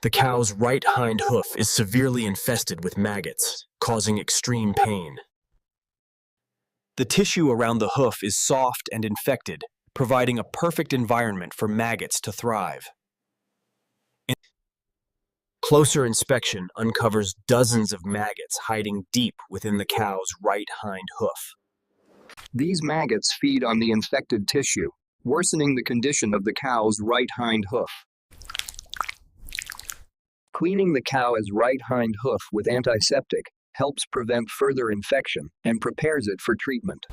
The cow's right hind hoof is severely infested with maggots, causing extreme pain. The tissue around the hoof is soft and infected, providing a perfect environment for maggots to thrive. Closer inspection uncovers dozens of maggots hiding deep within the cow's right hind hoof. These maggots feed on the infected tissue, worsening the condition of the cow's right hind hoof. Cleaning the cow's right hind hoof with antiseptic helps prevent further infection and prepares it for treatment.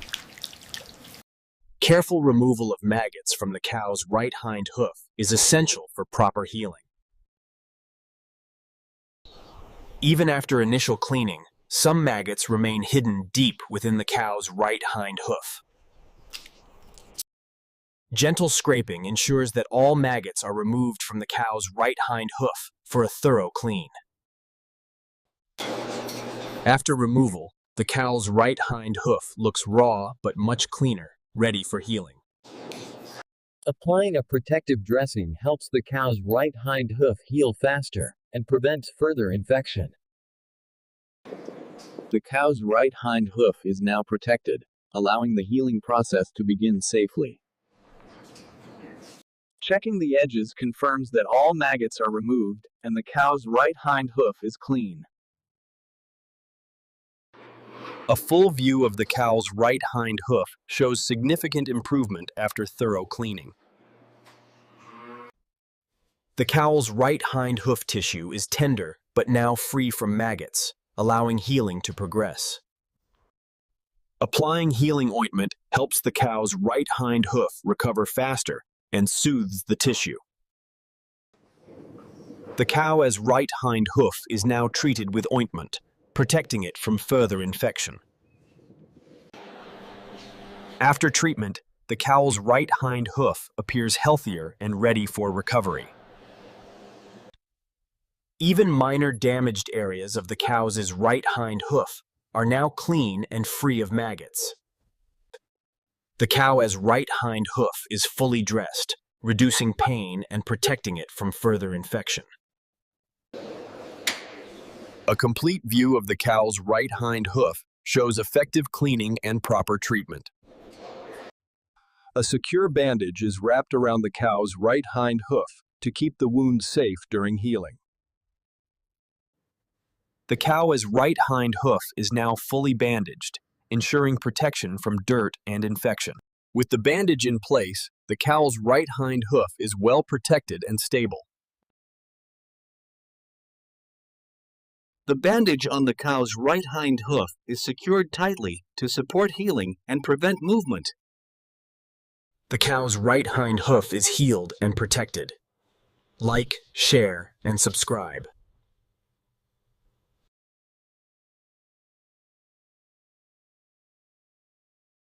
Careful removal of maggots from the cow's right hind hoof is essential for proper healing. Even after initial cleaning, some maggots remain hidden deep within the cow's right hind hoof. Gentle scraping ensures that all maggots are removed from the cow's right hind hoof for a thorough clean. After removal, the cow's right hind hoof looks raw but much cleaner, ready for healing. Applying a protective dressing helps the cow's right hind hoof heal faster and prevents further infection. The cow's right hind hoof is now protected, allowing the healing process to begin safely. Checking the edges confirms that all maggots are removed and the cow's right hind hoof is clean. A full view of the cow's right hind hoof shows significant improvement after thorough cleaning. The cow's right hind hoof tissue is tender but now free from maggots, allowing healing to progress. Applying healing ointment helps the cow's right hind hoof recover faster and soothes the tissue. The cow's right hind hoof is now treated with ointment, protecting it from further infection. After treatment, the cow's right hind hoof appears healthier and ready for recovery. Even minor damaged areas of the cow's right hind hoof are now clean and free of maggots. The cow's right hind hoof is fully dressed, reducing pain and protecting it from further infection. A complete view of the cow's right hind hoof shows effective cleaning and proper treatment. A secure bandage is wrapped around the cow's right hind hoof to keep the wound safe during healing. The cow's right hind hoof is now fully bandaged, ensuring protection from dirt and infection. With the bandage in place, the cow's right hind hoof is well protected and stable. The bandage on the cow's right hind hoof is secured tightly to support healing and prevent movement. The cow's right hind hoof is healed and protected. Like, share, and subscribe.